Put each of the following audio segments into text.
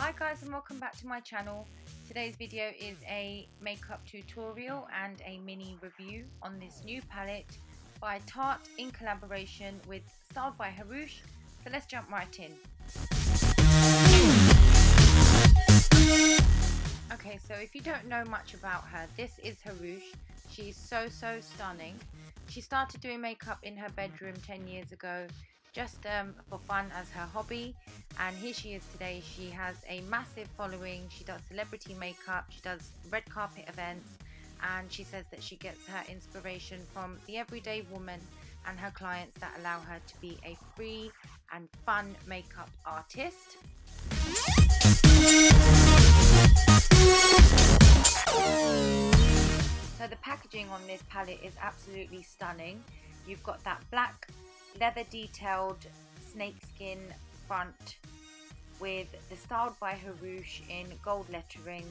Hi guys, and welcome back to my channel. Today's video is a makeup tutorial and a mini review on this new palette by Tarte in collaboration with Styled by Hrush. So let's jump right in. Okay, so if you don't know much about her, this is Hrush. She's so stunning. She started doing makeup in her bedroom 10 years ago, just for fun as her hobby, and here she is today. She has a massive following. She does celebrity makeup, she does red carpet events, and she says that she gets her inspiration from the everyday woman and her clients that allow her to be a free and fun makeup artist. So the packaging on this palette is absolutely stunning. You've got that black leather detailed snakeskin front with the Styled by Hrush in gold lettering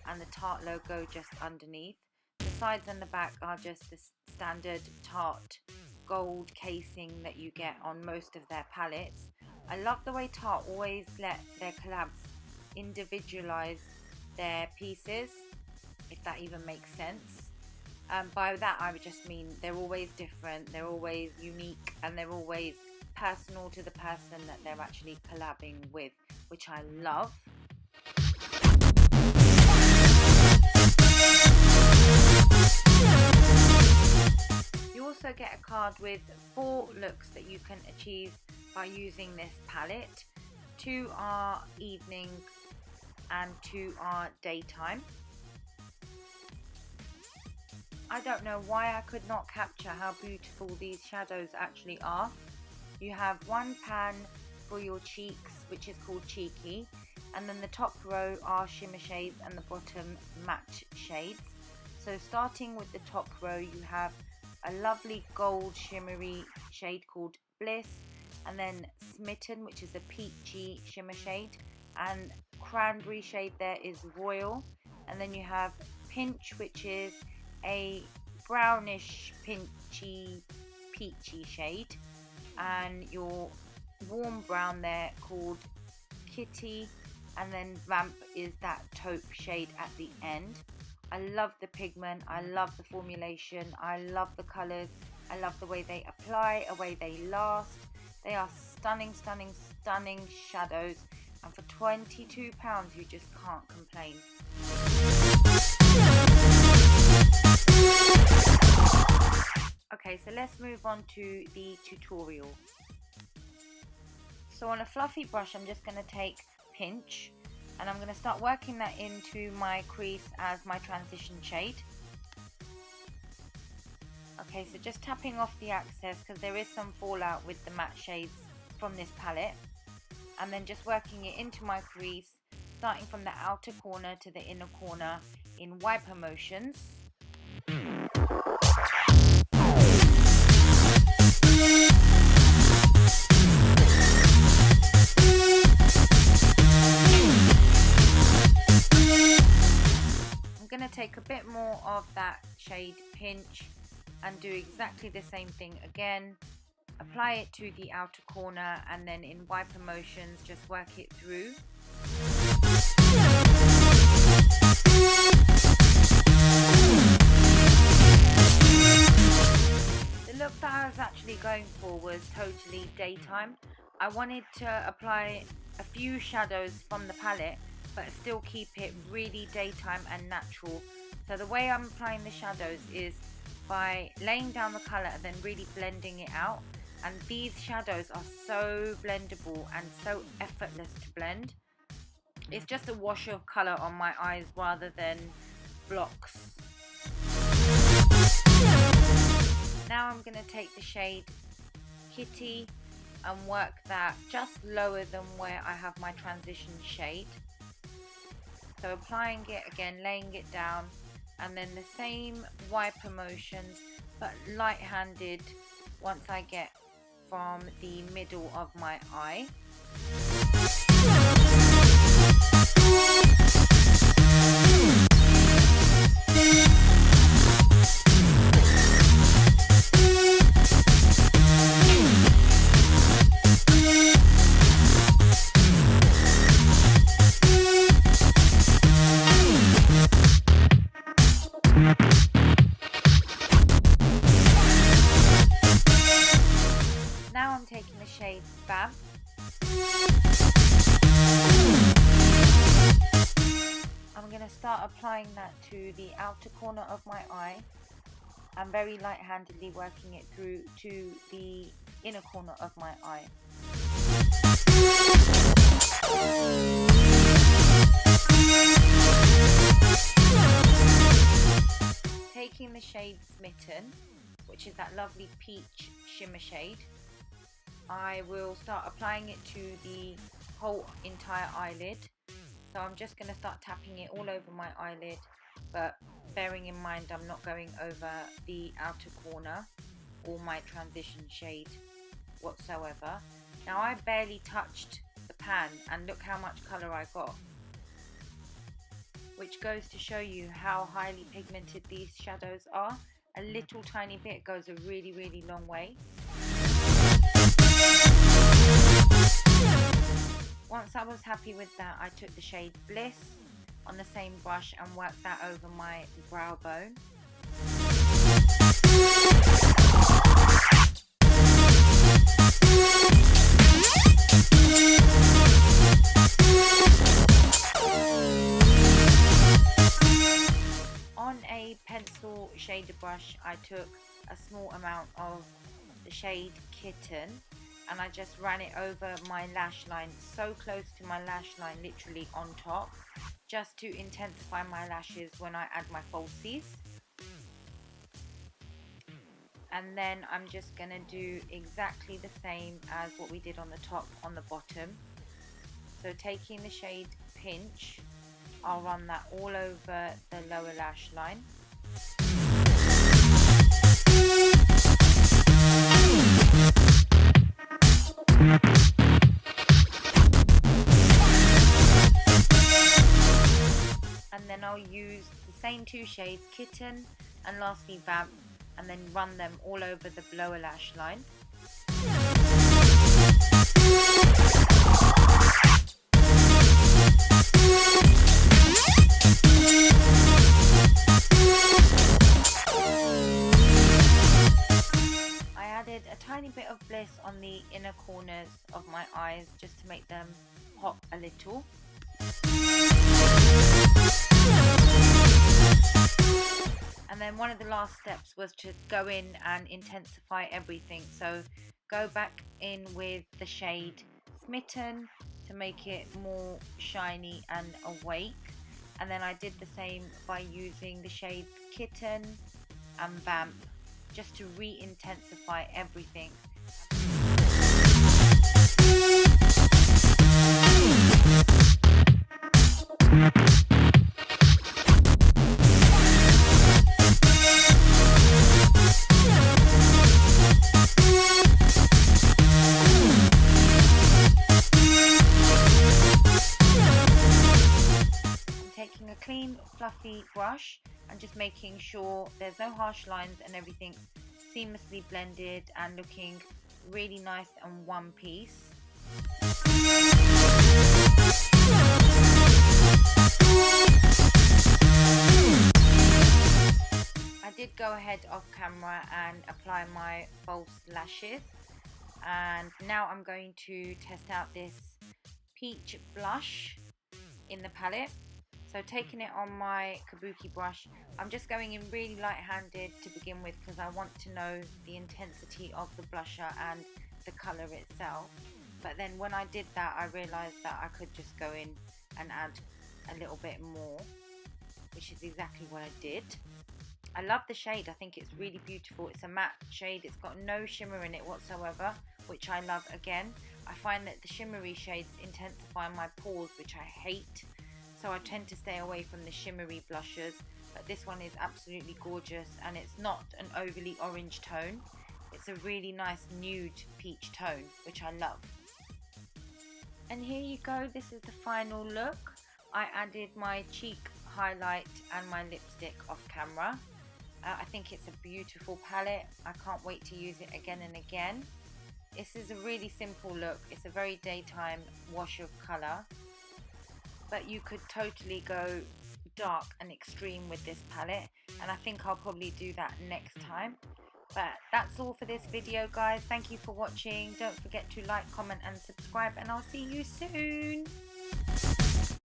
and the Tarte logo just underneath. The sides and the back are just the standard Tarte gold casing that you get on most of their palettes. I love the way Tarte always let their collabs individualize their pieces, if that even makes sense. By that I would just mean they're always different, they're always unique, and they're always personal to the person that they're actually collabing with, which I love. You also get a card with 4 looks that you can achieve by using this palette. 2 are evening and 2 are daytime. I don't know why I could not capture how beautiful these shadows actually are. You have one pan for your cheeks, which is called Cheeky, and then the top row are shimmer shades and the bottom matte shades. So starting with the top row, you have a lovely gold shimmery shade called Bliss, and then Smitten, which is a peachy shimmer shade, and cranberry shade there is Royal, and then you have Pinch, which is a brownish pinchy peachy shade, and your warm brown there called Kitty, and then Vamp is that taupe shade at the end. I love the pigment, I love the formulation, I love the colours, I love the way they apply, the way they last. They are stunning shadows, and for £22 you just can't complain. Okay, so let's move on to the tutorial. So on a fluffy brush, I'm just going to take Pinch, and I'm going to start working that into my crease as my transition shade. Okay, so just tapping off the excess because there is some fallout with the matte shades from this palette, and then just working it into my crease, starting from the outer corner to the inner corner in wiper motions. I'm going to take a bit more of that shade Pinch and do exactly the same thing again. Apply it to the outer corner, and then in wiper motions just work it through. The look that I was actually going for was totally daytime. I wanted to apply a few shadows from the palette but still keep it really daytime and natural. So the way I'm applying the shadows is by laying down the colour and then really blending it out, and these shadows are so blendable and so effortless to blend. It's just a wash of colour on my eyes rather than blocks. Now I'm going to take the shade Kitty and work that just lower than where I have my transition shade. So applying it again, laying it down, and then the same wiper motions but light-handed once I get from the middle of my eye. applying that to the outer corner of my eye and very light-handedly working it through to the inner corner of my eye. Taking the shade Smitten, which is that lovely peach shimmer shade, I will start applying it to the whole entire eyelid. So I'm just going to start tapping it all over my eyelid, but bearing in mind I'm not going over the outer corner or my transition shade whatsoever. Now I barely touched the pan and look how much colour I got, which goes to show you how highly pigmented these shadows are. A little tiny bit goes a really long way. Once I was happy with that, I took the shade Bliss on the same brush and worked that over my brow bone. On a pencil shader brush, I took a small amount of the shade Kitten and I just ran it over my lash line, so close to my lash line, literally on top, just to intensify my lashes when I add my falsies. And then I'm just going to do exactly the same as what we did on the top on the bottom. So taking the shade Pinch, I'll run that all over the lower lash line. And then I'll use the same two shades, Kitten and lastly Vamp, and then run them all over the lower lash line. I added a tiny bit of Bliss on the inner corners of my eyes just to make them pop a little. And then one of the last steps was to go in and intensify everything. So go back in with the shade Smitten to make it more shiny and awake. And then I did the same by using the shades Kitten and Vamp just to re-intensify everything. Taking a clean fluffy brush and just making sure there's no harsh lines and everything's seamlessly blended and looking really nice and one piece. I did go ahead off camera and apply my false lashes, and now I'm going to test out this peach blush in the palette. So taking it on my kabuki brush, I'm just going in really light-handed to begin with because I want to know the intensity of the blusher and the colour itself. But then when I did that, I realised that I could just go in and add a little bit more, which is exactly what I did. I love the shade. I think it's really beautiful. It's a matte shade. It's got no shimmer in it whatsoever, which I love again. I find that the shimmery shades intensify my pores, which I hate. So I tend to stay away from the shimmery blushes, but this one is absolutely gorgeous and it's not an overly orange tone. It's a really nice nude peach tone, which I love. And here you go, this is the final look. I added my cheek highlight and my lipstick off camera. I think it's a beautiful palette. I can't wait to use it again and again. This is a really simple look. It's a very daytime wash of colour. But you could totally go dark and extreme with this palette, and I think I'll probably do that next time. But that's all for this video, guys. Thank you for watching. Don't forget to like, comment and subscribe, and I'll see you soon.